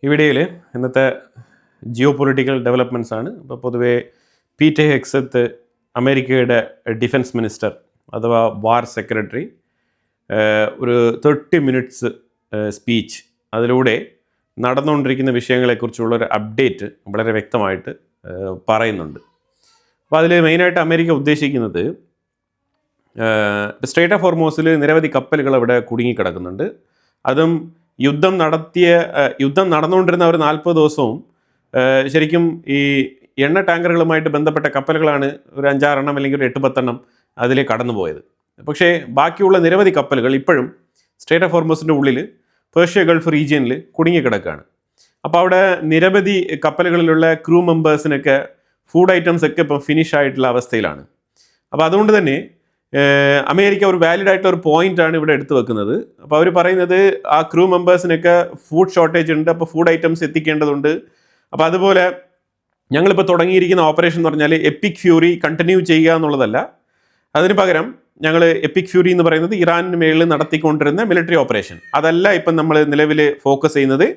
ഈ വീഡിയോയിൽ ഇന്നത്തെ ജിയോ പൊളിറ്റിക്കൽ ഡെവലപ്മെൻറ്റ്സ് ആണ്. ഇപ്പോൾ പൊതുവേ പീറ്റർ ഹെഗ്സെത്ത് അമേരിക്കയുടെ ഡിഫൻസ് മിനിസ്റ്റർ അഥവാ വാർ സെക്രട്ടറി ഒരു 30 മിനിറ്റ്സ് സ്പീച്ച് അതിലൂടെ നടന്നുകൊണ്ടിരിക്കുന്ന വിഷയങ്ങളെക്കുറിച്ചുള്ളൊരു അപ്ഡേറ്റ് വളരെ വ്യക്തമായിട്ട് പറയുന്നുണ്ട്. അപ്പോൾ അതിൽ മെയിനായിട്ട് അമേരിക്ക ഉദ്ദേശിക്കുന്നത് സ്ട്രേറ്റ് ഓഫ് ഹോർമൂസിൽ നിരവധി കപ്പലുകൾ അവിടെ കുടുങ്ങിക്കിടക്കുന്നുണ്ട്. അതും യുദ്ധം നടന്നുകൊണ്ടിരുന്ന ഒരു 40 ദിവസവും ശരിക്കും ഈ എണ്ണ ടാങ്കറുകളുമായിട്ട് ബന്ധപ്പെട്ട കപ്പലുകളാണ് ഒരു 5-6 എണ്ണം അല്ലെങ്കിൽ ഒരു 8-10 എണ്ണം അതിലെ കടന്നുപോയത്. പക്ഷേ ബാക്കിയുള്ള നിരവധി കപ്പലുകൾ ഇപ്പോഴും സ്ട്രേറ്റ് ഓഫ് ഹോർമൂസിൻ്റെ ഉള്ളിൽ പേർഷ്യ ഗൾഫ് റീജിയനിൽ കുടുങ്ങിക്കിടക്കുകയാണ്. അപ്പോൾ അവിടെ നിരവധി കപ്പലുകളിലുള്ള ക്രൂ മെമ്പേഴ്സിനൊക്കെ ഫുഡ് ഐറ്റംസ് ഒക്കെ ഇപ്പം ഫിനിഷ് ആയിട്ടുള്ള അവസ്ഥയിലാണ്. അപ്പോൾ അതുകൊണ്ട് തന്നെ അമേരിക്ക ഒരു വാലിഡ് ആയിട്ടുള്ള ഒരു പോയിന്റാണ് ഇവിടെ എടുത്തു വെക്കുന്നത്. അപ്പോൾ അവർ പറയുന്നത് ആ ക്രൂ മെമ്പേഴ്സിനൊക്കെ ഫുഡ് ഷോർട്ടേജ് ഉണ്ട്, അപ്പോൾ ഫുഡ് ഐറ്റംസ് എത്തിക്കേണ്ടതുണ്ട്. അപ്പോൾ അതുപോലെ ഞങ്ങളിപ്പോൾ തുടങ്ങിയിരിക്കുന്ന ഓപ്പറേഷൻ എന്ന് പറഞ്ഞാൽ എപ്പിക് ഫ്യൂറി കണ്ടിന്യൂ ചെയ്യുക എന്നുള്ളതല്ല, അതിന് പകരം ഞങ്ങൾ എപ്പിക് ഫ്യൂറി എന്ന് പറയുന്നത് ഇറാനിന് മേളിൽ നടത്തിക്കൊണ്ടിരുന്ന മിലിറ്ററി ഓപ്പറേഷൻ, അതല്ല ഇപ്പം നമ്മൾ നിലവിൽ ഫോക്കസ് ചെയ്യുന്നത്.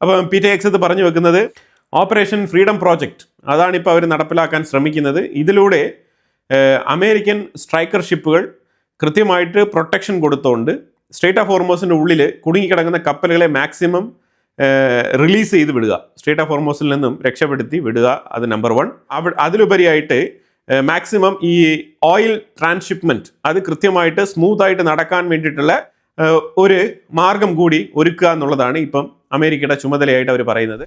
അപ്പം പീറ്റർ ഹെഗ്സെത്ത് പറഞ്ഞു വെക്കുന്നത് ഓപ്പറേഷൻ ഫ്രീഡം പ്രോജക്റ്റ്, അതാണ് ഇപ്പോൾ അവർ നടപ്പിലാക്കാൻ ശ്രമിക്കുന്നത്. ഇതിലൂടെ അമേരിക്കൻ സ്ട്രൈക്കർ ഷിപ്പുകൾ കൃത്യമായിട്ട് പ്രൊട്ടക്ഷൻ കൊടുത്തുകൊണ്ട് സ്ട്രേറ്റ് ഓഫ് ഹോർമൂസിൻ്റെ ഉള്ളിൽ കുടുങ്ങിക്കിടക്കുന്ന കപ്പലുകളെ മാക്സിമം റിലീസ് ചെയ്ത് വിടുക, സ്ട്രേറ്റ് ഓഫ് ഹോർമൂസിൽ നിന്നും രക്ഷപ്പെടുത്തി വിടുക, അത് നമ്പർ 1. അതിലുപരിയായിട്ട് മാക്സിമം ഈ ഓയിൽ ട്രാൻസ്ഷിപ്മെൻറ്റ് അത് കൃത്യമായിട്ട് സ്മൂത്തായിട്ട് നടക്കാൻ വേണ്ടിയിട്ടുള്ള ഒരു മാർഗം കൂടി ഒരുക്കുക എന്നുള്ളതാണ് ഇപ്പം അമേരിക്കയുടെ ചുമതലയായിട്ട് അവർ പറയുന്നത്.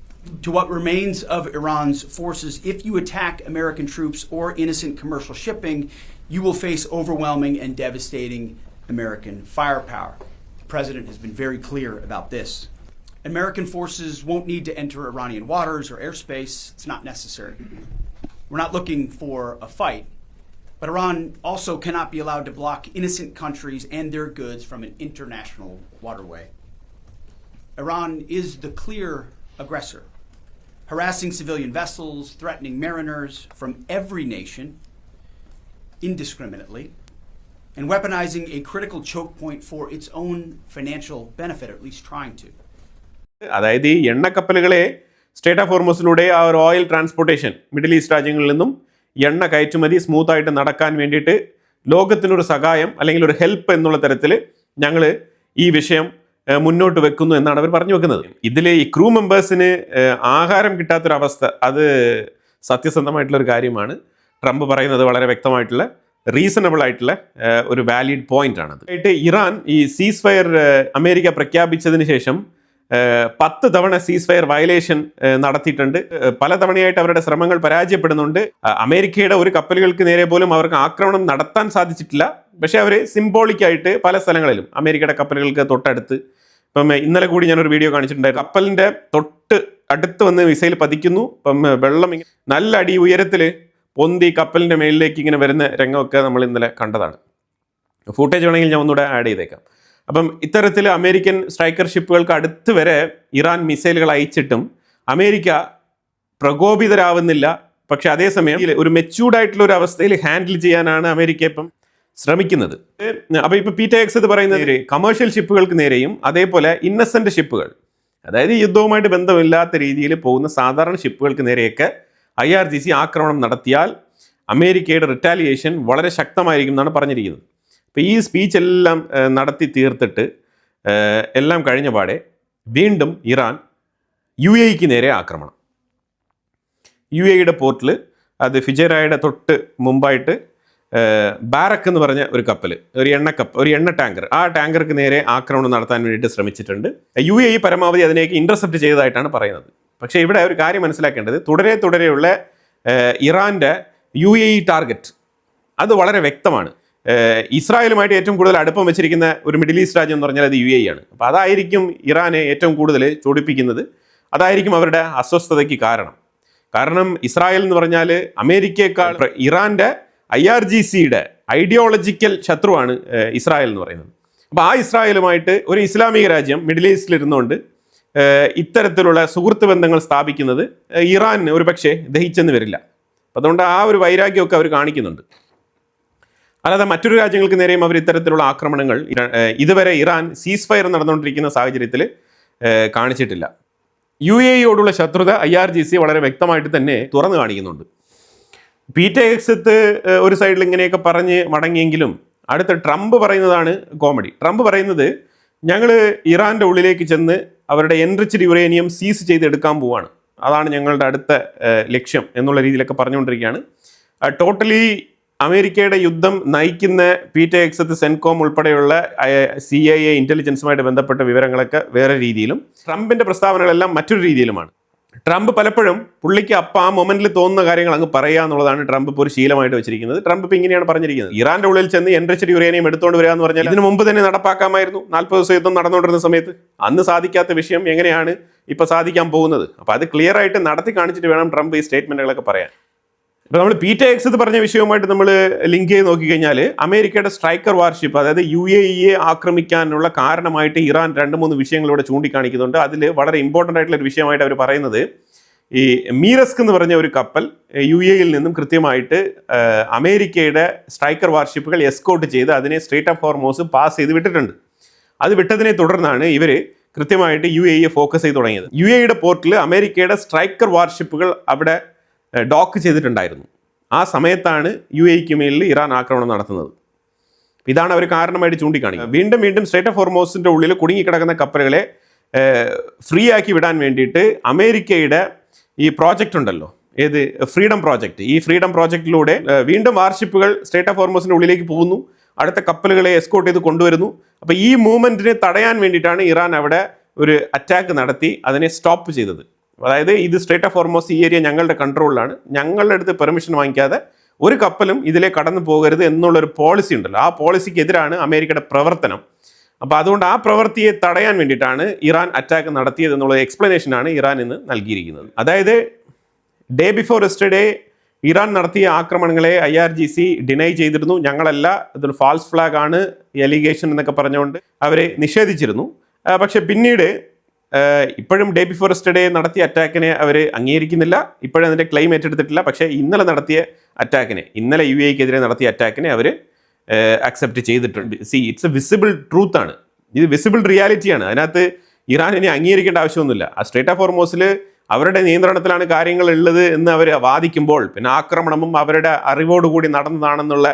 To what remains of Iran's forces, if you attack American troops or innocent commercial shipping, you will face overwhelming and devastating American firepower. The president has been very clear about this. American forces won't need to enter Iranian waters or airspace. It's not necessary. We're not looking for a fight. But Iran also cannot be allowed to block innocent countries and their goods from an international waterway. Iran is the clear aggressor, harassing civilian vessels, threatening mariners from every nation indiscriminately, and weaponizing a critical choke point for its own financial benefit, or at least trying to. അതായത് ഈ എണ്ണക്കപ്പലുകളെ straight of ഹോർമൂസിലൂടെ ആ ഒരു oil transportation middle east രാജ്യങ്ങളിൽ നിന്നും എണ്ണ കയറ്റുമതി സ്മൂത്തായിട്ട് നടക്കാൻ വേണ്ടിയിട്ട് ലോകത്തിനൊരു സഹായം അല്ലെങ്കിൽ ഒരു ഹെൽപ്പ് എന്നുള്ള തരത്തിൽ ഞങ്ങൾ ഈ വിഷയം മുന്നോട്ട് വെക്കുന്നു എന്നാണ് അവർ പറഞ്ഞു വെക്കുന്നത്. ഇതിൽ ഈ ക്രൂ മെമ്പേഴ്സിന് ആഹാരം കിട്ടാത്തൊരവസ്ഥ, അത് സത്യസന്ധമായിട്ടുള്ളൊരു കാര്യമാണ്. ട്രംപ് പറയുന്നത് വളരെ വ്യക്തമായിട്ടുള്ള റീസണബിൾ ആയിട്ടുള്ള ഒരു വാലിഡ് പോയിന്റ് ആണത്. ആയിട്ട് ഇറാൻ ഈ സീസ് ഫയർ അമേരിക്ക പ്രഖ്യാപിച്ചതിന് ശേഷം 10 തവണ സീസ് ഫയർ വയലേഷൻ നടത്തിയിട്ടുണ്ട്. പലതവണയായിട്ട് അവരുടെ ശ്രമങ്ങൾ പരാജയപ്പെടുന്നുണ്ട്. അമേരിക്കയുടെ ഒരു കപ്പലുകൾക്ക് നേരെ പോലും അവർക്ക് ആക്രമണം നടത്താൻ സാധിച്ചിട്ടില്ല. പക്ഷേ അവർ സിംബോളിക്കായിട്ട് പല സ്ഥലങ്ങളിലും അമേരിക്കയുടെ കപ്പലുകൾക്ക് തൊട്ടടുത്ത്, ഇപ്പം ഇന്നലെ കൂടി ഞാനൊരു വീഡിയോ കാണിച്ചിട്ടുണ്ടായിരുന്നു, കപ്പലിൻ്റെ തൊട്ട് അടുത്ത് വന്ന് മിസൈൽ പതിക്കുന്നു. ഇപ്പം വെള്ളം നല്ല അടി ഉയരത്തിൽ പൊന്തി കപ്പലിൻ്റെ മേളിലേക്ക് ഇങ്ങനെ വരുന്ന രംഗമൊക്കെ നമ്മൾ ഇന്നലെ കണ്ടതാണ്. ഫൂട്ടേജ് വേണമെങ്കിൽ ഞാൻ ഒന്നുകൂടെ ആഡ് ചെയ്തേക്കാം. അപ്പം ഇത്തരത്തിൽ അമേരിക്കൻ സ്ട്രൈക്കർ ഷിപ്പുകൾക്ക് അടുത്ത് വരെ ഇറാൻ മിസൈലുകൾ അയച്ചിട്ടും അമേരിക്ക പ്രകോപിതരാവുന്നില്ല. പക്ഷെ അതേസമയം ഒരു മെച്യൂർഡായിട്ടുള്ള ഒരു അവസ്ഥയിൽ ഹാൻഡിൽ ചെയ്യാനാണ് അമേരിക്ക ഇപ്പം ശ്രമിക്കുന്നത്. അപ്പോൾ ഇപ്പോൾ പീറ്റർ ഹെഗ്സെത്ത് പറയുന്നത് കമേഴ്ഷ്യൽ ഷിപ്പുകൾക്ക് നേരെയും അതേപോലെ ഇന്നസെൻ്റ് ഷിപ്പുകൾ, അതായത് യുദ്ധവുമായിട്ട് ബന്ധമില്ലാത്ത രീതിയിൽ പോകുന്ന സാധാരണ ഷിപ്പുകൾക്ക് നേരെയൊക്കെ IRGC ആക്രമണം നടത്തിയാൽ അമേരിക്കയുടെ റിറ്റാലിയേഷൻ വളരെ ശക്തമായിരിക്കും എന്നാണ് പറഞ്ഞിരിക്കുന്നത്. അപ്പോൾ ഈ സ്പീച്ച് എല്ലാം നടത്തി തീർത്തിട്ട് എല്ലാം കഴിഞ്ഞ പാടെ വീണ്ടും ഇറാൻ UAEക്ക് നേരെ ആക്രമണം. UAEയുടെ പോർട്ടിൽ, അത് ഫിജറായുടെ തൊട്ട് മുമ്പായിട്ട് ബാരക്ക് എന്ന് പറഞ്ഞ ഒരു കപ്പൽ, ഒരു എണ്ണ ടാങ്കർ, ആ ടാങ്കർക്ക് നേരെ ആക്രമണം നടത്താൻ വേണ്ടിയിട്ട് ശ്രമിച്ചിട്ടുണ്ട്. UAE പരമാവധി അതിനേക്ക് ഇൻ്റർസെപ്റ്റ് ചെയ്തതായിട്ടാണ് പറയുന്നത്. പക്ഷേ ഇവിടെ ഒരു കാര്യം മനസ്സിലാക്കേണ്ടത്, തുടരെയുള്ള ഇറാൻ്റെ UAE ടാർഗറ്റ് അത് വളരെ വ്യക്തമാണ്. ഇസ്രായേലുമായിട്ട് ഏറ്റവും കൂടുതൽ അടുപ്പം വെച്ചിരിക്കുന്ന ഒരു മിഡിൽ ഈസ്റ്റ് രാജ്യം എന്ന് പറഞ്ഞാൽ അത് UAE ആണ്. അപ്പോൾ അതായിരിക്കും ഇറാനെ ഏറ്റവും കൂടുതൽ ചൊടിപ്പിക്കുന്നത്, അതായിരിക്കും അവരുടെ അസ്വസ്ഥതയ്ക്ക് കാരണം ഇസ്രായേൽ എന്ന് പറഞ്ഞാൽ അമേരിക്കയേക്കാൾ ഇറാൻ്റെ IRGCയുടെ ഐഡിയോളജിക്കൽ ശത്രുവാണ് ഇസ്രായേൽ എന്ന് പറയുന്നത്. അപ്പോൾ ആ ഇസ്രായേലുമായിട്ട് ഒരു ഇസ്ലാമിക രാജ്യം മിഡിൽ ഈസ്റ്റിൽ ഇരുന്നുകൊണ്ട് ഇത്തരത്തിലുള്ള സുഹൃത്ത് ബന്ധങ്ങൾ സ്ഥാപിക്കുന്നത് ഇറാന് ഒരു പക്ഷേ ദഹിച്ചെന്ന് വരില്ല. അതുകൊണ്ട് ആ ഒരു വൈരാഗ്യമൊക്കെ അവർ കാണിക്കുന്നുണ്ട്. അല്ലാതെ മറ്റൊരു രാജ്യങ്ങൾക്ക് നേരെയും അവർ ഇത്തരത്തിലുള്ള ആക്രമണങ്ങൾ ഇതുവരെ ഇറാൻ സീസ് ഫയർ നടന്നുകൊണ്ടിരിക്കുന്ന സാഹചര്യത്തിൽ കാണിച്ചിട്ടില്ല. UAE ശത്രുത IRGC വളരെ വ്യക്തമായിട്ട് തന്നെ തുറന്നു കാണിക്കുന്നുണ്ട്. പീറ്റർ ഹെഗ്സത്ത് ഒരു സൈഡിൽ ഇങ്ങനെയൊക്കെ പറഞ്ഞ് മടങ്ങിയെങ്കിലും അടുത്ത ട്രംപ് പറയുന്നതാണ് കോമഡി. ട്രംപ് പറയുന്നത് ഞങ്ങൾ ഇറാൻ്റെ ഉള്ളിലേക്ക് ചെന്ന് അവരുടെ എൻറിച്ച്ഡ് യുറേനിയം സീസ് ചെയ്തെടുക്കാൻ പോവാണ്, അതാണ് ഞങ്ങളുടെ അടുത്ത ലക്ഷ്യം എന്നുള്ള രീതിയിലൊക്കെ പറഞ്ഞുകൊണ്ടിരിക്കുകയാണ്. ടോട്ടലി അമേരിക്കയുടെ യുദ്ധം നയിക്കുന്ന പീറ്റർ ഹെഗ്സത്ത്, സെൻകോം ഉൾപ്പെടെയുള്ള CIA ഇൻ്റലിജൻസുമായിട്ട് ബന്ധപ്പെട്ട വിവരങ്ങളൊക്കെ വേറെ രീതിയിലും ട്രംപിൻ്റെ പ്രസ്താവനകളെല്ലാം മറ്റൊരു രീതിയിലുമാണ്. ട്രംപ് പലപ്പോഴും പുള്ളിക്ക് അപ്പം ആ മൊമെന്റിൽ തോന്നുന്ന കാര്യങ്ങൾ അങ്ങ് പറയുക എന്നുള്ളതാണ് ട്രംപ് ഇപ്പോൾ ഒരു ശീലമായിട്ട് വെച്ചിരിക്കുന്നത്. ട്രംപ് ഇപ്പോൾ ഇങ്ങനെയാണ് പറഞ്ഞിരിക്കുന്നത്, ഇറാന്റെ ഉള്ളിൽ ചെന്ന് എൻറിച്ച്ഡ് യുറേനിയം എടുത്തുകൊണ്ട് വരിക എന്ന് പറഞ്ഞാൽ ഇതിന് മുമ്പ് തന്നെ നടപ്പാക്കാമായിരുന്നു. 40 ദിവസം യുദ്ധം നടന്നുകൊണ്ടിരുന്ന സമയത്ത് അന്ന് സാധിക്കാത്ത വിഷയം എങ്ങനെയാണ് ഇപ്പോൾ സാധിക്കാൻ പോകുന്നത്? അപ്പോൾ അത് ക്ലിയർ ആയിട്ട് നടത്തി കാണിച്ചിട്ട് വേണം ട്രംപ് ഈ സ്റ്റേറ്റ്മെന്റുകളൊക്കെ പറയാൻ. ഇപ്പോൾ നമ്മൾ പീറ്റർ ഹെഗ്സത്ത് പറഞ്ഞ വിഷയവുമായിട്ട് നമ്മൾ ലിങ്ക് ചെയ്ത് നോക്കിക്കഴിഞ്ഞാൽ അമേരിക്കയുടെ സ്ട്രൈക്കർ വാർഷിപ്പ്, അതായത് UAE ആക്രമിക്കാനുള്ള കാരണമായിട്ട് ഇറാൻ 2-3 വിഷയങ്ങളിലൂടെ ചൂണ്ടിക്കാണിക്കുന്നുണ്ട്. അതിൽ വളരെ ഇമ്പോർട്ടൻ്റ് ആയിട്ടുള്ള ഒരു വിഷയമായിട്ട് അവർ പറയുന്നത് ഈ മീറസ്ക് എന്ന് പറഞ്ഞ ഒരു കപ്പൽ UAE-യിൽ നിന്നും കൃത്യമായിട്ട് അമേരിക്കയുടെ സ്ട്രൈക്കർ വാർഷിപ്പുകൾ എസ്കോർട്ട് ചെയ്ത് അതിനെ സ്ട്രേറ്റ് ഓഫ് ഹോർമൂസ് പാസ് ചെയ്ത് വിട്ടിട്ടുണ്ട്. അത് വിട്ടതിനെ തുടർന്നാണ് ഇവർ കൃത്യമായിട്ട് UAE ഫോക്കസ് ചെയ്ത് തുടങ്ങിയത്. UAE-യുടെ പോർട്ടിൽ അമേരിക്കയുടെ സ്ട്രൈക്കർ വാർഷിപ്പുകൾ അവിടെ ഡോക്ക് ചെയ്തിട്ടുണ്ടായിരുന്നു. ആ സമയത്താണ് UAE-ക്ക് മേലിൽ ഇറാൻ ആക്രമണം നടത്തുന്നത്. ഇതാണ് അവർ കാരണമായിട്ട് ചൂണ്ടിക്കാണിക്കുന്നത്. വീണ്ടും വീണ്ടും സ്ട്രേറ്റ് ഓഫ് ഹോർമൂസിൻ്റെ ഉള്ളിൽ കുടുങ്ങിക്കിടക്കുന്ന കപ്പലുകളെ ഫ്രീ ആക്കി വിടാൻ വേണ്ടിയിട്ട് അമേരിക്കയുടെ ഈ പ്രോജക്റ്റ് ഉണ്ടല്ലോ, ഏത് ഫ്രീഡം പ്രോജക്റ്റ്, ഈ ഫ്രീഡം പ്രോജക്റ്റിലൂടെ വീണ്ടും വാർഷിപ്പുകൾ സ്ട്രേറ്റ് ഓഫ് ഹോർമൂസിൻ്റെ ഉള്ളിലേക്ക് പോകുന്നു, അടുത്ത കപ്പലുകളെ എസ്കോർട്ട് ചെയ്ത് കൊണ്ടുവരുന്നു. അപ്പോൾ ഈ മൂവ്മെൻറ്റിനെ തടയാൻ വേണ്ടിയിട്ടാണ് ഇറാൻ അവിടെ ഒരു അറ്റാക്ക് നടത്തി അതിനെ സ്റ്റോപ്പ് ചെയ്തത്. അതായത് ഇത് സ്ട്രേറ്റ് ഓഫ് ഹോർമൂസ്, ഈ ഏരിയ ഞങ്ങളുടെ കൺട്രോളിലാണ്, ഞങ്ങളുടെ അടുത്ത് പെർമിഷൻ വാങ്ങിക്കാതെ ഒരു കപ്പലും ഇതിലെ കടന്നു പോകരുത് എന്നുള്ളൊരു പോളിസി ഉണ്ടല്ലോ, ആ പോളിസിക്കെതിരാണ് അമേരിക്കയുടെ പ്രവർത്തനം. അപ്പോൾ അതുകൊണ്ട് ആ പ്രവൃത്തിയെ തടയാൻ വേണ്ടിയിട്ടാണ് ഇറാൻ അറ്റാക്ക് നടത്തിയത് എന്നുള്ള എക്സ്പ്ലനേഷനാണ് ഇറാൻ ഇന്ന് നൽകിയിരിക്കുന്നത്. അതായത് ഡേ ബിഫോർ യെസ്റ്റർഡേ ഇറാൻ നടത്തിയ ആക്രമണങ്ങളെ IRGC ഡിനൈ ചെയ്തിരുന്നു. ഞങ്ങളല്ല, ഇതൊരു ഫാൾസ് ഫ്ലാഗ് ആണ്, എലിഗേഷൻ എന്നൊക്കെ പറഞ്ഞുകൊണ്ട് അവരെ നിഷേധിച്ചിരുന്നു. പക്ഷെ പിന്നീട് ഇപ്പോഴും ഡേ ബിഫോർ യെസ്റ്റർഡേ നടത്തിയ അറ്റാക്കിനെ അവർ അംഗീകരിക്കുന്നില്ല, ഇപ്പോഴും അതിൻ്റെ ക്ലെയിം ഏറ്റെടുത്തിട്ടില്ല. പക്ഷേ ഇന്നലെ നടത്തിയ അറ്റാക്കിനെ, ഇന്നലെ UAE-ക്കെതിരെ നടത്തിയ അറ്റാക്കിനെ അവർ അക്സെപ്റ്റ് ചെയ്തിട്ടുണ്ട്. ഇറ്റ്സ് എ വിസിബിൾ ട്രൂത്ത് ആണ്, ഇത് വിസിബിൾ റിയാലിറ്റിയാണ്. അതിനകത്ത് ഇറാനിനെ അംഗീകരിക്കേണ്ട ആവശ്യമൊന്നുമില്ല. ആ സ്ട്രേറ്റ് ഓഫ് ഹോർമൂസിൽ അവരുടെ നിയന്ത്രണത്തിലാണ് കാര്യങ്ങൾ ഉള്ളത് എന്ന് അവർ വാദിക്കുമ്പോൾ പിന്നെ ആക്രമണവും അവരുടെ അറിവോടുകൂടി നടന്നതാണെന്നുള്ള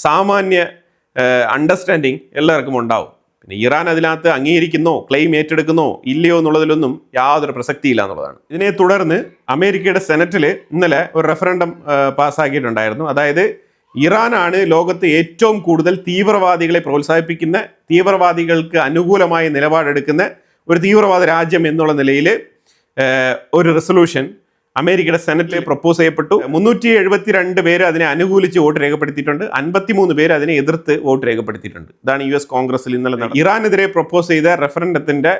സാമാന്യ അണ്ടർസ്റ്റാൻഡിങ് എല്ലാവർക്കും ഉണ്ടാവും. പിന്നെ ഇറാൻ അതിനകത്ത് അംഗീകരിക്കുന്നോ ക്ലെയിം ഏറ്റെടുക്കുന്നോ ഇല്ലയോ എന്നുള്ളതിലൊന്നും യാതൊരു പ്രസക്തിയില്ല എന്നുള്ളതാണ്. ഇതിനെ തുടർന്ന് അമേരിക്കയുടെ സെനറ്റിൽ ഇന്നലെ ഒരു റെഫറൻഡം പാസ്സാക്കിയിട്ടുണ്ടായിരുന്നു. അതായത് ഇറാനാണ് ലോകത്ത് ഏറ്റവും കൂടുതൽ തീവ്രവാദികളെ പ്രോത്സാഹിപ്പിക്കുന്ന, തീവ്രവാദികൾക്ക് അനുകൂലമായ നിലപാടെടുക്കുന്ന ഒരു തീവ്രവാദ രാജ്യം എന്നുള്ള നിലയിൽ ഒരു റെസൊല്യൂഷൻ അമേരിക്കയുടെ സെനറ്റിൽ പ്രപ്പോസ് ചെയ്യപ്പെട്ടു. 372 പേര് അതിനെ അനുകൂലിച്ച് വോട്ട് രേഖപ്പെടുത്തിയിട്ടുണ്ട്, 53 പേര് അതിനെ എതിർത്ത് വോട്ട് രേഖപ്പെടുത്തിയിട്ടുണ്ട്. ഇതാണ് US കോൺഗ്രസിൽ ഇന്നലെ ഇറാനെതിരെ പ്രപ്പോസ് ചെയ്ത റെഫറൻഡത്തിന്റെ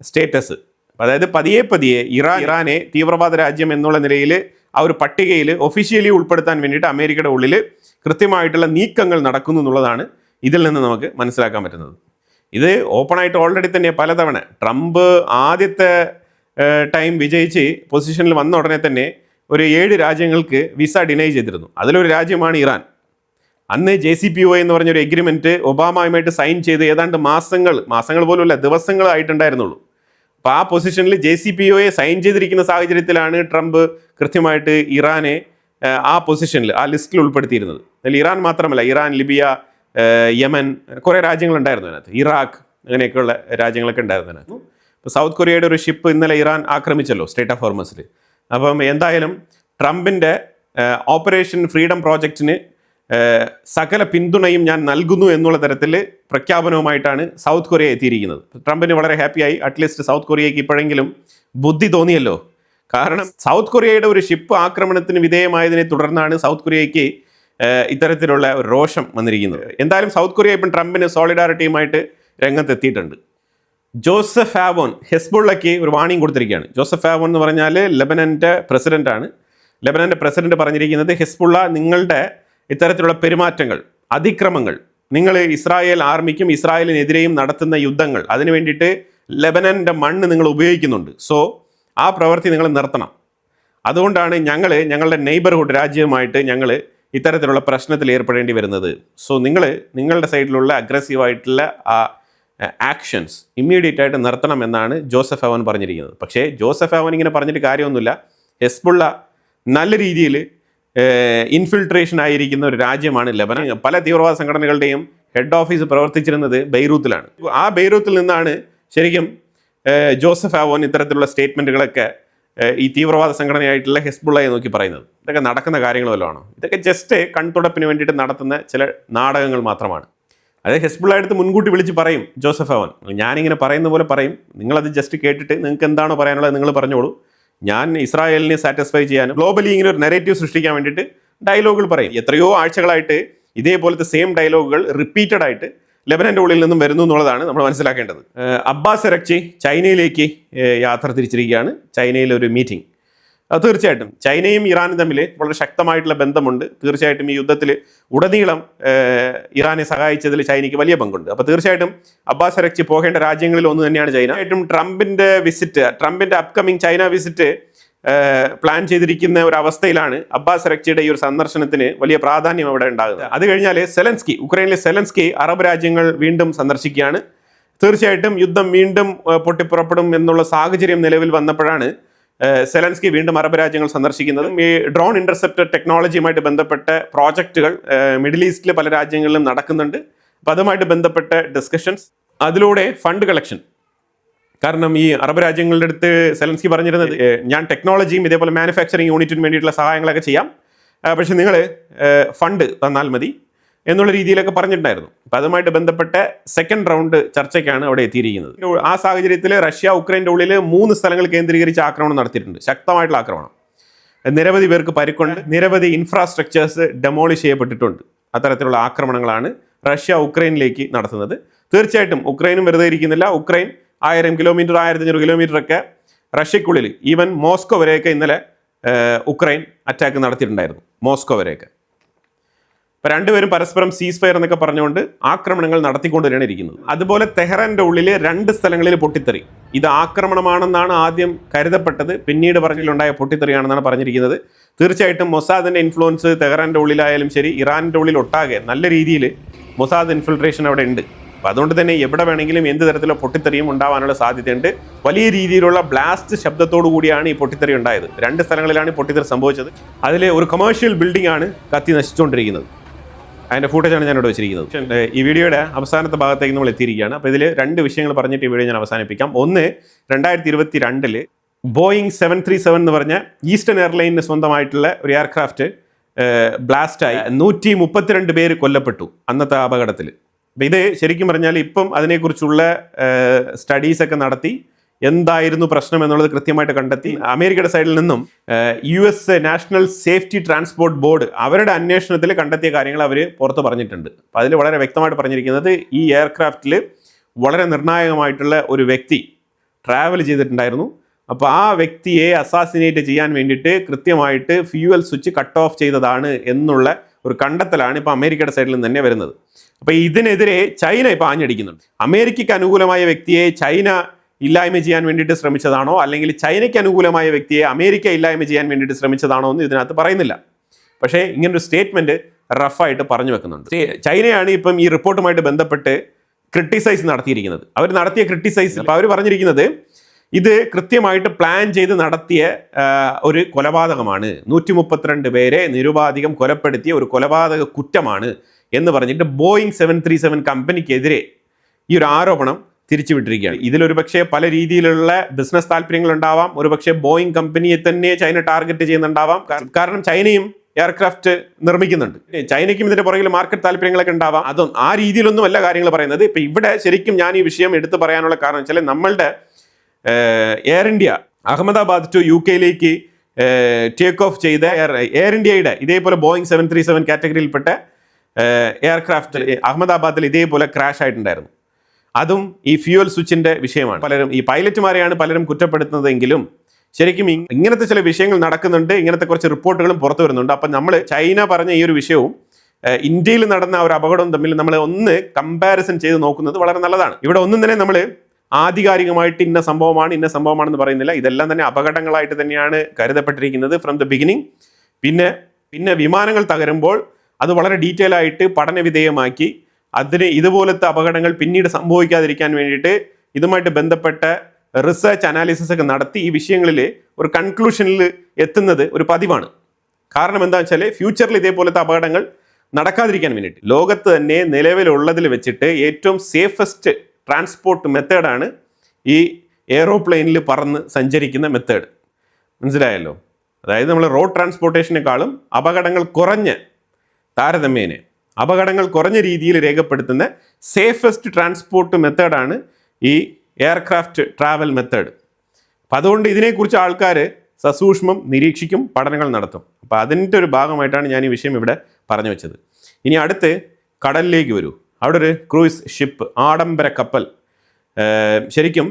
സ്റ്റേറ്റസ്. അതായത് പതിയെ പതിയെ ഇറാനെ തീവ്രവാദ രാജ്യം എന്നുള്ള നിലയിൽ ആ ഒരു പട്ടികയിൽ ഒഫീഷ്യലി ഉൾപ്പെടുത്താൻ വേണ്ടിയിട്ട് അമേരിക്കയുടെ ഉള്ളിൽ കൃത്യമായിട്ടുള്ള നീക്കങ്ങൾ നടക്കുന്നു എന്നുള്ളതാണ് ഇതിൽ നിന്ന് നമുക്ക് മനസ്സിലാക്കാൻ പറ്റുന്നത്. ഇത് ഓപ്പണായിട്ട് ഓൾറെഡി തന്നെ പലതവണ ട്രംപ് ആദ്യത്തെ ടൈം വിജയിച്ച് പൊസിഷനിൽ വന്ന ഉടനെ തന്നെ ഒരു 7 രാജ്യങ്ങൾക്ക് വിസ ഡിനൈ ചെയ്തിരുന്നു. അതിലൊരു രാജ്യമാണ് ഇറാൻ. അന്ന് JCPOA എന്ന് പറഞ്ഞൊരു എഗ്രിമെൻറ്റ് ഒബാമയുമായിട്ട് സൈൻ ചെയ്ത് ഏതാണ്ട് മാസങ്ങൾ പോലുമല്ല ദിവസങ്ങളായിട്ടുണ്ടായിരുന്നുള്ളൂ. അപ്പോൾ ആ പൊസിഷനിൽ JCPOA സൈൻ ചെയ്തിരിക്കുന്ന സാഹചര്യത്തിലാണ് ട്രംപ് കൃത്യമായിട്ട് ഇറാനെ ആ പൊസിഷനിൽ, ആ ലിസ്റ്റിൽ ഉൾപ്പെടുത്തിയിരുന്നത്. അതിൽ ഇറാൻ മാത്രമല്ല, ഇറാൻ, ലിബിയ, യമൻ, കുറേ രാജ്യങ്ങളുണ്ടായിരുന്നു അതിനകത്ത്, ഇറാഖ്, അങ്ങനെയൊക്കെയുള്ള രാജ്യങ്ങളൊക്കെ ഉണ്ടായിരുന്നു അതിനകത്ത്. ഇപ്പോൾ സൗത്ത് കൊറിയയുടെ ഒരു ഷിപ്പ് ഇന്നലെ ഇറാൻ ആക്രമിച്ചല്ലോ സ്ട്രേറ്റ് ഓഫ് ഹോർമസിൽ. അപ്പം എന്തായാലും ട്രംപിൻ്റെ ഓപ്പറേഷൻ ഫ്രീഡം പ്രോജക്റ്റിന് സകല പിന്തുണയും ഞാൻ നൽകുന്നു എന്നുള്ള തരത്തിൽ പ്രഖ്യാപനവുമായിട്ടാണ് സൗത്ത് കൊറിയ എത്തിയിരിക്കുന്നത്. ട്രംപിന് വളരെ ഹാപ്പിയായി. അറ്റ്ലീസ്റ്റ് സൗത്ത് കൊറിയയ്ക്ക് ഇപ്പോഴെങ്കിലും ബുദ്ധി തോന്നിയല്ലോ. കാരണം സൗത്ത് കൊറിയയുടെ ഒരു ഷിപ്പ് ആക്രമണത്തിന് വിധേയമായതിനെ തുടർന്നാണ് സൗത്ത് കൊറിയയ്ക്ക് ഇത്തരത്തിലുള്ള ഒരു രോഷം വന്നിരിക്കുന്നത്. എന്തായാലും സൗത്ത് കൊറിയ ഇപ്പം ട്രംപിന് സോളിഡാരിറ്റിയുമായിട്ട് രംഗത്തെത്തിയിട്ടുണ്ട്. ജോസഫ് ആവോൺ ഹെസ്ബുള്ളയ്ക്ക് ഒരു വാണിംഗ് കൊടുത്തിരിക്കുകയാണ്. ജോസഫ് ആവോൺ എന്ന് പറഞ്ഞാൽ ലെബനൻ്റെ പ്രസിഡൻ്റാണ്. ലെബനൻ്റെ പ്രസിഡന്റ് പറഞ്ഞിരിക്കുന്നത്, ഹെസ്ബുള്ള നിങ്ങളുടെ ഇത്തരത്തിലുള്ള പെരുമാറ്റങ്ങൾ, അതിക്രമങ്ങൾ, നിങ്ങൾ ഇസ്രായേൽ ആർമിക്കും ഇസ്രായേലിനെതിരെയും നടത്തുന്ന യുദ്ധങ്ങൾ, അതിനു വേണ്ടിയിട്ട് ലെബനൻ്റെ മണ്ണ് നിങ്ങൾ ഉപയോഗിക്കുന്നുണ്ട്. സോ ആ പ്രവൃത്തി നിങ്ങൾ നിർത്തണം. അതുകൊണ്ടാണ് ഞങ്ങളുടെ നെയ്ബർഹുഡ് രാജ്യവുമായിട്ട് ഞങ്ങൾ ഇത്തരത്തിലുള്ള പ്രശ്നത്തിൽ ഏർപ്പെടേണ്ടി വരുന്നത്. സോ നിങ്ങളുടെ സൈഡിലുള്ള അഗ്രസീവായിട്ടുള്ള ആ ആക്ഷൻസ് ഇമ്മീഡിയറ്റ് ആയിട്ട് നിർത്തണം എന്നാണ് ജോസഫ് അവൻ പറഞ്ഞിരിക്കുന്നത്. പക്ഷേ ജോസഫ് അവൻ ഇങ്ങനെ പറഞ്ഞിട്ട് കാര്യമൊന്നുമില്ല. ഹെസ്ബുള്ള നല്ല രീതിയിൽ ഇൻഫിൽട്രേഷൻ ആയിരിക്കുന്ന ഒരു രാജ്യമാണ് ലെബനൻ. പല തീവ്രവാദ സംഘടനകളുടെയും ഹെഡ് ഓഫീസ് പ്രവർത്തിച്ചിരുന്നത് ബെയ്റൂത്തിലാണ്. ആ ബെയ്റൂത്തിൽ നിന്നാണ് ശരിക്കും ജോസഫ് അവൻ ഇത്തരത്തിലുള്ള സ്റ്റേറ്റ്മെൻറ്റുകളൊക്കെ ഈ തീവ്രവാദ സംഘടനയായിട്ടുള്ള ഹെസ്ബുള്ളയെ നോക്കി പറയുന്നത്. ഇതൊക്കെ നടക്കുന്ന കാര്യങ്ങൾ വല്ലതാണോ? ഇതൊക്കെ ജസ്റ്റ് കൺതുടപ്പിന് വേണ്ടിയിട്ട് നടത്തുന്ന ചില നാടകങ്ങൾ മാത്രമാണ്. അതായത് ഹെസ്ബുള്ള അടുത്ത് മുൻകൂട്ടി വിളിച്ച് പറയും ജോസഫ് അവൻ, ഞാനിങ്ങനെ പറയുന്ന പോലെ പറയും, നിങ്ങളത് ജസ്റ്റ് കേട്ടിട്ട് നിങ്ങൾക്ക് എന്താണോ പറയാനുള്ളത് നിങ്ങൾ പറഞ്ഞോളൂ, ഞാൻ ഇസ്രായേലിനെ സാറ്റിസ്ഫൈ ചെയ്യാനും ഗ്ലോബലി ഇങ്ങനെ ഒരു നെറേറ്റീവ് സൃഷ്ടിക്കാൻ വേണ്ടിയിട്ട് ഡയലോഗുകൾ പറയും. എത്രയോ ആഴ്ചകളായിട്ട് ഇതേപോലത്തെ സെയിം ഡയലോഗുകൾ റിപ്പീറ്റഡ് ആയിട്ട് ലെബനൻ്റെ ഉള്ളിൽ നിന്നും വരുന്നു എന്നുള്ളതാണ് നമ്മൾ മനസ്സിലാക്കേണ്ടത്. അബ്ബാസ് അരക്ചി ചൈനയിലേക്ക് യാത്ര തിരിച്ചിരിക്കുകയാണ്. ചൈനയിലെ ഒരു മീറ്റിംഗ്. തീർച്ചയായിട്ടും ചൈനയും ഇറാനും തമ്മിൽ വളരെ ശക്തമായിട്ടുള്ള ബന്ധമുണ്ട്. തീർച്ചയായിട്ടും ഈ യുദ്ധത്തിൽ ഉടനീളം ഇറാനെ സഹായിച്ചതിൽ ചൈനയ്ക്ക് വലിയ പങ്കുണ്ട്. അപ്പോൾ തീർച്ചയായിട്ടും അബ്ബാസ് അരക്ചി പോകേണ്ട രാജ്യങ്ങളിൽ ഒന്ന് തന്നെയാണ് ചൈന. ആയിട്ടും ട്രംപിൻ്റെ അപ്കമിങ് ചൈന വിസിറ്റ് പ്ലാൻ ചെയ്തിരിക്കുന്ന ഒരു അവസ്ഥയിലാണ് അബ്ബാസ് അരക്ചിയുടെ ഈ ഒരു സന്ദർശനത്തിന് വലിയ പ്രാധാന്യം അവിടെ ഉണ്ടാകുന്നത്. അത് കഴിഞ്ഞാൽ ഉക്രൈനിലെ സെലൻസ്കി അറബ് രാജ്യങ്ങൾ വീണ്ടും സന്ദർശിക്കുകയാണ്. തീർച്ചയായിട്ടും യുദ്ധം വീണ്ടും പൊട്ടിപ്പുറപ്പെടും എന്നുള്ള സാഹചര്യം നിലവിൽ വന്നപ്പോഴാണ് സെലൻസ്കി വീണ്ടും അറബ് രാജ്യങ്ങൾ സന്ദർശിക്കുന്നതും. ഈ ഡ്രോൺ ഇന്റർസെപ്റ്റർ ടെക്നോളജിയുമായിട്ട് ബന്ധപ്പെട്ട പ്രോജക്റ്റുകൾ മിഡിൽ ഈസ്റ്റിലെ പല രാജ്യങ്ങളിലും നടക്കുന്നുണ്ട്. അപ്പം അതുമായിട്ട് ബന്ധപ്പെട്ട ഡിസ്കഷൻസ്, അതിലൂടെ ഫണ്ട് കളക്ഷൻ. കാരണം ഈ അറബ് രാജ്യങ്ങളുടെ അടുത്ത് സെലൻസ്കി പറഞ്ഞിരുന്നത്, ഞാൻ ടെക്നോളജിയും ഇതേപോലെ മാനുഫാക്ചറിങ് യൂണിറ്റിന് വേണ്ടിയിട്ടുള്ള സഹായങ്ങളൊക്കെ ചെയ്യാം, പക്ഷെ നിങ്ങൾ ഫണ്ട് തന്നാൽ മതി എന്നുള്ള രീതിയിലൊക്കെ പറഞ്ഞിട്ടുണ്ടായിരുന്നു. അപ്പം അതുമായിട്ട് ബന്ധപ്പെട്ട സെക്കൻഡ് റൗണ്ട് ചർച്ചയ്ക്കാണ് അവിടെ എത്തിയിരിക്കുന്നത്. ആ സാഹചര്യത്തിൽ റഷ്യ ഉക്രൈൻ്റെ ഉള്ളിൽ 3 സ്ഥലങ്ങൾ കേന്ദ്രീകരിച്ച് ആക്രമണം നടത്തിയിട്ടുണ്ട്. ശക്തമായിട്ടുള്ള ആക്രമണം. നിരവധി പേർക്ക് പരിക്കുണ്ട്. നിരവധി ഇൻഫ്രാസ്ട്രക്ചേഴ്സ് ഡെമോളിഷ് ചെയ്യപ്പെട്ടിട്ടുണ്ട്. അത്തരത്തിലുള്ള ആക്രമണങ്ങളാണ് റഷ്യ ഉക്രൈനിലേക്ക് നടത്തുന്നത്. തീർച്ചയായിട്ടും ഉക്രൈനും വെറുതെ ഇരിക്കുന്നില്ല. ഉക്രൈൻ 1000 കിലോമീറ്റർ 1500 കിലോമീറ്റർ ഒക്കെ റഷ്യക്കുള്ളിൽ, ഈവൻ മോസ്കോ വരെയൊക്കെ ഇന്നലെ ഉക്രൈൻ അറ്റാക്ക് നടത്തിയിട്ടുണ്ടായിരുന്നു. മോസ്കോ വരെയൊക്കെ. അപ്പോൾ രണ്ടുപേരും പരസ്പരം സീസ് ഫയർ എന്നൊക്കെ പറഞ്ഞുകൊണ്ട് ആക്രമണങ്ങൾ നടത്തിക്കൊണ്ട് തന്നെയാണ് ഇരിക്കുന്നത്. അതുപോലെ തെഹ്റാൻ്റെ ഉള്ളിൽ 2 സ്ഥലങ്ങളിൽ പൊട്ടിത്തെറി. ഇത് ആക്രമണമാണെന്നാണ് ആദ്യം കരുതപ്പെട്ടത്. പിന്നീട് പറഞ്ഞിലുണ്ടായ പൊട്ടിത്തെറിയാണെന്നാണ് പറഞ്ഞിരിക്കുന്നത്. തീർച്ചയായിട്ടും മൊസാദിൻ്റെ ഇൻഫ്ലുവൻസ് തെഹ്റാൻ്റെ ഉള്ളിലായാലും ശരി, ഇറാൻ്റെ ഉള്ളിൽ ഒട്ടാകെ നല്ല രീതിയിൽ മൊസാദ് ഇൻഫിൽട്രേഷൻ അവിടെ ഉണ്ട്. അപ്പോൾ അതുകൊണ്ട് തന്നെ എവിടെ വേണമെങ്കിലും എന്ത് തരത്തിലുള്ള പൊട്ടിത്തെറിയും ഉണ്ടാവാനുള്ള സാധ്യതയുണ്ട്. വലിയ രീതിയിലുള്ള ബ്ലാസ്റ്റ് ശബ്ദത്തോടു കൂടിയാണ് ഈ പൊട്ടിത്തെറി ഉണ്ടായത്. 2 സ്ഥലങ്ങളിലാണ് ഈ പൊട്ടിത്തെറി സംഭവിച്ചത്. അതിൽ ഒരു കൊമേഴ്ഷ്യൽ ബിൽഡിംഗ് ആണ് കത്തി നശിച്ചുകൊണ്ടിരിക്കുന്നത്. അതിൻ്റെ ഫൂട്ടേജാണ് ഞാനിവിടെ വെച്ചിരിക്കുന്നത്. ഈ വീഡിയോയുടെ അവസാനത്തെ ഭാഗത്തേക്ക് നമ്മൾ എത്തിയിരിക്കുകയാണ്. അപ്പോൾ ഇതിൽ 2 വിഷയങ്ങൾ പറഞ്ഞിട്ട് ഈ വീഡിയോ ഞാൻ അവസാനിപ്പിക്കാം. ഒന്ന്, 2022 ബോയിങ് 737 എന്ന് പറഞ്ഞ ഈസ്റ്റേൺ എയർലൈനിന് സ്വന്തമായിട്ടുള്ള ഒരു എയർക്രാഫ്റ്റ് ബ്ലാസ്റ്റായി 132 പേര് കൊല്ലപ്പെട്ടു അന്നത്തെ അപകടത്തിൽ. അപ്പം ഇത് ശരിക്കും പറഞ്ഞാൽ ഇപ്പം അതിനെക്കുറിച്ചുള്ള സ്റ്റഡീസൊക്കെ നടത്തി എന്തായിരുന്നു പ്രശ്നം എന്നുള്ളത് കൃത്യമായിട്ട് കണ്ടെത്തി. അമേരിക്കയുടെ സൈഡിൽ നിന്നും US national safety transport board അവരുടെ അന്വേഷണത്തിൽ കണ്ടെത്തിയ കാര്യങ്ങൾ അവർ പുറത്ത് പറഞ്ഞിട്ടുണ്ട്. അപ്പോൾ അതിൽ വളരെ വ്യക്തമായിട്ട് പറഞ്ഞിരിക്കുന്നത്, ഈ എയർക്രാഫ്റ്റിൽ വളരെ നിർണായകമായിട്ടുള്ള ഒരു വ്യക്തി ട്രാവൽ ചെയ്തിട്ടുണ്ടായിരുന്നു. അപ്പോൾ ആ വ്യക്തിയെ അസാസിനേറ്റ് ചെയ്യാൻ വേണ്ടിയിട്ട് കൃത്യമായിട്ട് ഫ്യൂവൽ സ്വിച്ച് കട്ട് ഓഫ് ചെയ്തതാണ് എന്നുള്ള ഒരു കണ്ടെത്തലാണ് ഇപ്പോൾ അമേരിക്കയുടെ സൈഡിൽ നിന്ന് തന്നെ വരുന്നത്. അപ്പോൾ ഇതിനെതിരെ ചൈന ഇപ്പോൾ ആഞ്ഞടിക്കുന്നുണ്ട്. അമേരിക്കയ്ക്ക് അനുകൂലമായ വ്യക്തിയെ ചൈന ഇല്ലായ്മ ചെയ്യാൻ വേണ്ടിയിട്ട് ശ്രമിച്ചതാണോ, അല്ലെങ്കിൽ ചൈനയ്ക്ക് അനുകൂലമായ വ്യക്തിയെ അമേരിക്ക ഇല്ലായ്മ ചെയ്യാൻ വേണ്ടിയിട്ട് ശ്രമിച്ചതാണോ എന്ന് ഇതിനകത്ത് പറയുന്നില്ല. പക്ഷേ ഇങ്ങനൊരു സ്റ്റേറ്റ്മെൻറ്റ് റഫായിട്ട് പറഞ്ഞു വെക്കുന്നുണ്ട്. ചൈനയാണ് ഇപ്പം ഈ റിപ്പോർട്ടുമായിട്ട് ബന്ധപ്പെട്ട് ക്രിട്ടിസൈസ് നടത്തിയിരിക്കുന്നത്. അവർ നടത്തിയ ക്രിട്ടിസൈസ്, അപ്പോൾ അവർ പറഞ്ഞിരിക്കുന്നത് ഇത് കൃത്യമായിട്ട് പ്ലാൻ ചെയ്ത് നടത്തിയ ഒരു കൊലപാതകമാണ്, 132 പേരെ നിരുപാധികം കൊലപ്പെടുത്തിയ ഒരു കൊലപാതക കുറ്റമാണ് എന്ന് പറഞ്ഞിട്ട് ബോയിങ് 737 കമ്പനിക്കെതിരെ ഈ ഒരു ആരോപണം തിരിച്ചുവിട്ടിരിക്കുകയാണ്. ഇതിലൊരു പക്ഷേ പല രീതിയിലുള്ള ബിസിനസ് താല്പര്യങ്ങളുണ്ടാവാം. ഒരുപക്ഷെ ബോയിങ് കമ്പനിയെ തന്നെ ചൈന ടാർഗറ്റ് ചെയ്യുന്നുണ്ടാവാം. കാരണം ചൈനയും എയർക്രാഫ്റ്റ് നിർമ്മിക്കുന്നുണ്ട്. ചൈനയ്ക്കും ഇതിൻ്റെ പുറകിൽ മാർക്കറ്റ് താല്പര്യങ്ങളൊക്കെ ഉണ്ടാവാം. ആ രീതിയിലൊന്നും അല്ല കാര്യങ്ങൾ പറയുന്നത്. ഇപ്പം ഇവിടെ ശരിക്കും ഞാൻ ഈ വിഷയം എടുത്തു പറയാനുള്ള കാരണം വെച്ചാൽ, നമ്മളുടെ air India Ahmedabad to UK take off ചെയ്ത എയർ ഇന്ത്യയുടെ ഇതേപോലെ ബോയിങ് 737 കാറ്റഗറിയിൽപ്പെട്ട എയർക്രാഫ്റ്റ് അഹമ്മദാബാദിൽ ഇതേപോലെ ക്രാഷ് ആയിട്ടുണ്ടായിരുന്നു. അതും ഈ ഫ്യൂവൽ സ്വിച്ചിൻ്റെ വിഷയമാണ്. പലരും ഈ പൈലറ്റുമാരെയാണ് പലരും കുറ്റപ്പെടുത്തുന്നതെങ്കിലും ശരിക്കും ഇങ്ങനത്തെ ചില വിഷയങ്ങൾ നടക്കുന്നുണ്ട്. ഇങ്ങനത്തെ കുറച്ച് റിപ്പോർട്ടുകളും പുറത്തു വരുന്നുണ്ട്. അപ്പം നമ്മൾ ചൈന പറഞ്ഞ ഈ ഒരു വിഷയവും ഇന്ത്യയിൽ നടന്ന ഒരു അപകടവും തമ്മിൽ നമ്മൾ ഒന്ന് കമ്പാരിസൺ ചെയ്ത് നോക്കുന്നത് വളരെ നല്ലതാണ്. ഇവിടെ ഒന്നും തന്നെ നമ്മൾ ആധികാരികമായിട്ട് ഇന്ന സംഭവമാണെന്ന് പറയുന്നില്ല. ഇതെല്ലാം തന്നെ അപകടങ്ങളായിട്ട് തന്നെയാണ് കരുതപ്പെട്ടിരിക്കുന്നത് ഫ്രം ദ ബിഗിനിങ്. പിന്നെ വിമാനങ്ങൾ തകരുമ്പോൾ അത് വളരെ ഡീറ്റെയിൽ ആയിട്ട് പഠനവിധേയമാക്കി അതിന് ഇതുപോലത്തെ അപകടങ്ങൾ പിന്നീട് സംഭവിക്കാതിരിക്കാൻ വേണ്ടിയിട്ട് ഇതുമായിട്ട് ബന്ധപ്പെട്ട റിസർച്ച് അനാലിസിസ് ഒക്കെ നടത്തി ഈ വിഷയങ്ങളിൽ ഒരു കൺക്ലൂഷനിൽ എത്തുന്നത് ഒരു പതിവാണ്. കാരണം എന്താണെന്ന് വെച്ചാൽ ഫ്യൂച്ചറിൽ ഇതേപോലത്തെ അപകടങ്ങൾ നടക്കാതിരിക്കാൻ വേണ്ടിയിട്ട് ലോകത്ത് തന്നെ നിലവിലുള്ളതിൽ വെച്ചിട്ട് ഏറ്റവും സേഫസ്റ്റ് ട്രാൻസ്പോർട്ട് മെത്തേഡാണ് ഈ എയ്റോപ്ലെയിനിൽ പറന്ന് സഞ്ചരിക്കുന്ന മെത്തേഡ്. മനസ്സിലായല്ലോ? അതായത് നമ്മൾ റോഡ് ട്രാൻസ്പോർട്ടേഷനേക്കാളും അപകടങ്ങൾ കുറഞ്ഞ താരതമ്യേന അപകടങ്ങൾ കുറഞ്ഞ രീതിയിൽ രേഖപ്പെടുത്തുന്ന സേഫസ്റ്റ് ട്രാൻസ്പോർട്ട് മെത്തേഡാണ് ഈ എയർക്രാഫ്റ്റ് ട്രാവൽ മെത്തേഡ്. അപ്പം അതുകൊണ്ട് ഇതിനെക്കുറിച്ച് ആൾക്കാർ സസൂക്ഷ്മം നിരീക്ഷിക്കും, പഠനങ്ങൾ നടത്തും. അപ്പോൾ അതിൻ്റെ ഒരു ഭാഗമായിട്ടാണ് ഞാൻ ഈ വിഷയം ഇവിടെ പറഞ്ഞു വെച്ചത്. ഇനി അടുത്ത് കടലിലേക്ക് വരൂ. അവിടെ ഒരു ക്രൂയിസ് ഷിപ്പ്, ആഡംബര കപ്പൽ ശരിക്കും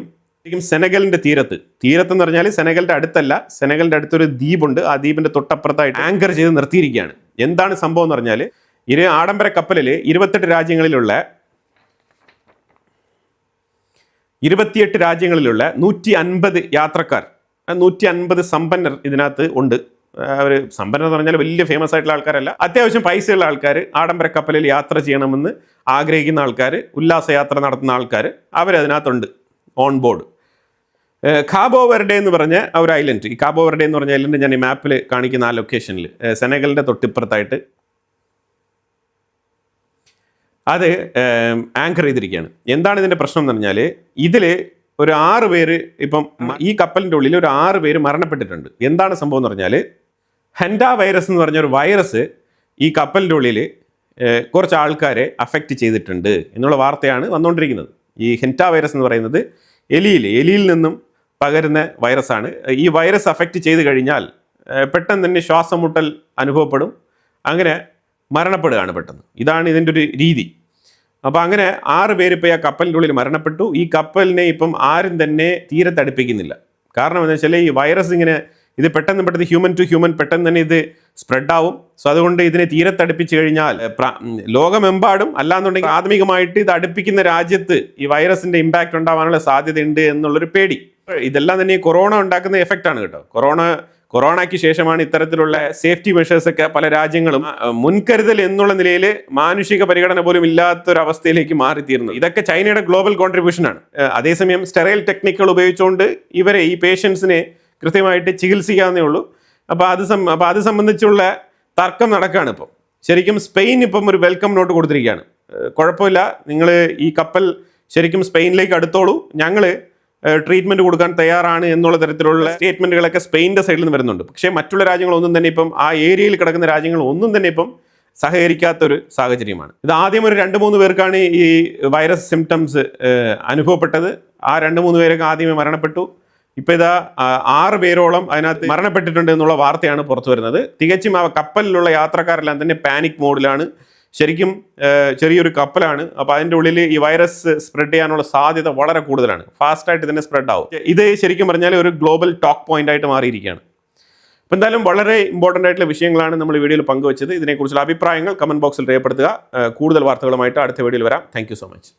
സെനഗലിൻ്റെ തീരത്തെന്ന് പറഞ്ഞാൽ സെനഗലിൻ്റെ അടുത്തല്ല, സെനഗലിൻ്റെ അടുത്തൊരു ദ്വീപുണ്ട്. ആ ദ്വീപിൻ്റെ തൊട്ടപ്പുറത്തായിട്ട് ആങ്കർ ചെയ്ത് നിർത്തിയിരിക്കുകയാണ്. എന്താണ് സംഭവം എന്ന് പറഞ്ഞാൽ ഈ ആഡംബര കപ്പലിൽ 28 രാജ്യങ്ങളിലുള്ള 150 യാത്രക്കാർ, 150 സമ്പന്നർ ഇതിനകത്ത് ഉണ്ട്. അവർ സമ്പന്നർ എന്ന് പറഞ്ഞാൽ വലിയ ഫേമസ് ആയിട്ടുള്ള ആൾക്കാരല്ല, അത്യാവശ്യം പൈസയുള്ള ആൾക്കാർ, ആഡംബര കപ്പലിൽ യാത്ര ചെയ്യണമെന്ന് ആഗ്രഹിക്കുന്ന ആൾക്കാർ, ഉല്ലാസയാത്ര നടത്തുന്ന ആൾക്കാർ, അവരതിനകത്തുണ്ട് ഓൺ ബോർഡ്. കാബോ വെർഡെ എന്ന് പറഞ്ഞ ഒരു ഐലൻഡ്, ഈ കാബോ വെർഡെ എന്ന് പറഞ്ഞ ഐലൻഡ് ഞാൻ ഈ മാപ്പിൽ കാണിക്കുന്ന ആ ലൊക്കേഷനിൽ സെനഗലിൻ്റെ തൊട്ടിപ്പുറത്തായിട്ട് അത് ആങ്കർ ചെയ്തിരിക്കുകയാണ്. എന്താണ് ഇതിൻ്റെ പ്രശ്നം എന്ന് പറഞ്ഞാൽ ഇതിൽ ഒരു 6 പേര് ഇപ്പം ഈ കപ്പലിൻ്റെ ഉള്ളിൽ ഒരു 6 പേര് മരണപ്പെട്ടിട്ടുണ്ട്. എന്താണ് സംഭവം എന്ന് പറഞ്ഞാൽ ഹെൻഡ വൈറസ് എന്ന് പറഞ്ഞ ഒരു വൈറസ് ഈ കപ്പലിൻ്റെ ഉള്ളിൽ കുറച്ച് ആൾക്കാരെ അഫക്റ്റ് ചെയ്തിട്ടുണ്ട് എന്നുള്ള വാർത്തയാണ് വന്നുകൊണ്ടിരിക്കുന്നത്. ഈ ഹെൻഡ വൈറസ് എന്ന് പറയുന്നത് എലിയിൽ നിന്നും പകരുന്ന വൈറസാണ്. ഈ വൈറസ് അഫക്റ്റ് ചെയ്ത് കഴിഞ്ഞാൽ പെട്ടെന്ന് തന്നെ ശ്വാസം മുട്ടൽ അനുഭവപ്പെടും, അങ്ങനെ മരണപ്പെടുകയാണ് പെട്ടെന്ന്. ഇതാണ് ഇതിൻ്റെ ഒരു രീതി. അപ്പോൾ അങ്ങനെ 6 പേര് ഇപ്പോൾ ആ കപ്പലിൻ്റെ ഉള്ളിൽ മരണപ്പെട്ടു. ഈ കപ്പലിനെ ഇപ്പം ആരും തന്നെ തീരത്തടുപ്പിക്കുന്നില്ല. കാരണം എന്താ വെച്ചാൽ ഈ വൈറസ് ഇത് പെട്ടെന്ന് ഹ്യൂമൻ ടു ഹ്യൂമൻ പെട്ടെന്ന് തന്നെ ഇത് സ്പ്രെഡാവും. സോ അതുകൊണ്ട് ഇതിനെ തീരത്തടുപ്പിച്ച് കഴിഞ്ഞാൽ ലോകമെമ്പാടും അല്ലാന്നുണ്ടെങ്കിൽ പ്രാഥമികമായിട്ട് ഇത് അടുപ്പിക്കുന്ന രാജ്യത്ത് ഈ വൈറസിൻ്റെ ഇമ്പാക്റ്റ് ഉണ്ടാവാനുള്ള സാധ്യതയുണ്ട് എന്നുള്ളൊരു പേടി. ഇതെല്ലാം തന്നെ കൊറോണ ഉണ്ടാക്കുന്ന എഫക്റ്റാണ് കേട്ടോ. കൊറോണയ്ക്ക് ശേഷമാണ് ഇത്തരത്തിലുള്ള സേഫ്റ്റി മെഷേഴ്സൊക്കെ പല രാജ്യങ്ങളും മുൻകരുതൽ എന്നുള്ള നിലയിൽ മാനുഷിക പരിഗണന പോലും ഇല്ലാത്തൊരവസ്ഥയിലേക്ക് മാറിത്തീരുന്നു. ഇതൊക്കെ ചൈനയുടെ ഗ്ലോബൽ കോൺട്രിബ്യൂഷനാണ്. അതേസമയം സ്റ്റെറൈൽ ടെക്നിക്കുകൾ ഉപയോഗിച്ചുകൊണ്ട് ഇവരെ ഈ പേഷ്യൻസിനെ കൃത്യമായിട്ട് ചികിത്സിക്കാവുന്നേ ഉള്ളൂ. അപ്പോൾ അത് സംബന്ധിച്ചുള്ള തർക്കം നടക്കുകയാണ് ഇപ്പോൾ. ശരിക്കും സ്പെയിൻ ഇപ്പം ഒരു വെൽക്കം നോട്ട് കൊടുത്തിരിക്കുകയാണ്. കുഴപ്പമില്ല, നിങ്ങൾ ഈ കപ്പൽ ശരിക്കും സ്പെയിനിലേക്ക് അടുത്തോളൂ, ഞങ്ങൾ ട്രീറ്റ്മെൻറ്റ് കൊടുക്കാൻ തയ്യാറാണ് എന്നുള്ള തരത്തിലുള്ള സ്റ്റേറ്റ്മെൻറ്റുകളൊക്കെ സ്പെയിൻ്റെ സൈഡിൽ നിന്ന് വരുന്നുണ്ട്. പക്ഷേ മറ്റുള്ള രാജ്യങ്ങളൊന്നും തന്നെ ഇപ്പം ആ ഏരിയയിൽ കിടക്കുന്ന രാജ്യങ്ങളൊന്നും തന്നെ ഇപ്പം സഹകരിക്കാത്തൊരു സാഹചര്യമാണ്. ഇത് ആദ്യം ഒരു 2-3 പേർക്കാണ് ഈ വൈറസ് സിംറ്റംസ് അനുഭവപ്പെട്ടത്. ആ 2-3 പേരൊക്കെ ആദ്യമേ മരണപ്പെട്ടു. ഇപ്പോൾ ഇതാ 6 പേരോളം അതിനകത്ത് മരണപ്പെട്ടിട്ടുണ്ട് എന്നുള്ള വാർത്തയാണ് പുറത്തു വരുന്നത്. തികച്ചും ആ കപ്പലിലുള്ള യാത്രക്കാരെല്ലാം തന്നെ പാനിക് മോഡിലാണ്. ശരിക്കും ചെറിയൊരു കപ്പലാണ്. അപ്പോൾ അതിൻ്റെ ഉള്ളിൽ ഈ വൈറസ് സ്പ്രെഡ് ചെയ്യാനുള്ള സാധ്യത വളരെ കൂടുതലാണ്. ഫാസ്റ്റായിട്ട് തന്നെ സ്പ്രെഡ് ആവും. ഇത് ശരിക്കും പറഞ്ഞാൽ ഒരു ഗ്ലോബൽ ടോക്ക് പോയിന്റ് ആയിട്ട് മാറിയിരിക്കുകയാണ്. അപ്പോൾ എന്തായാലും വളരെ ഇമ്പോർട്ടൻ്റ് ആയിട്ടുള്ള വിഷയങ്ങളാണ് നമ്മൾ ഈ വീഡിയോയിൽ പങ്കുവച്ചത്. ഇതിനെക്കുറിച്ചുള്ള അഭിപ്രായങ്ങൾ കമൻറ്റ് ബോക്സിൽ രേഖപ്പെടുത്തുക. കൂടുതൽ വാർത്തകളുമായിട്ട് അടുത്ത വീഡിയോയിൽ വരാം. Thank you so much.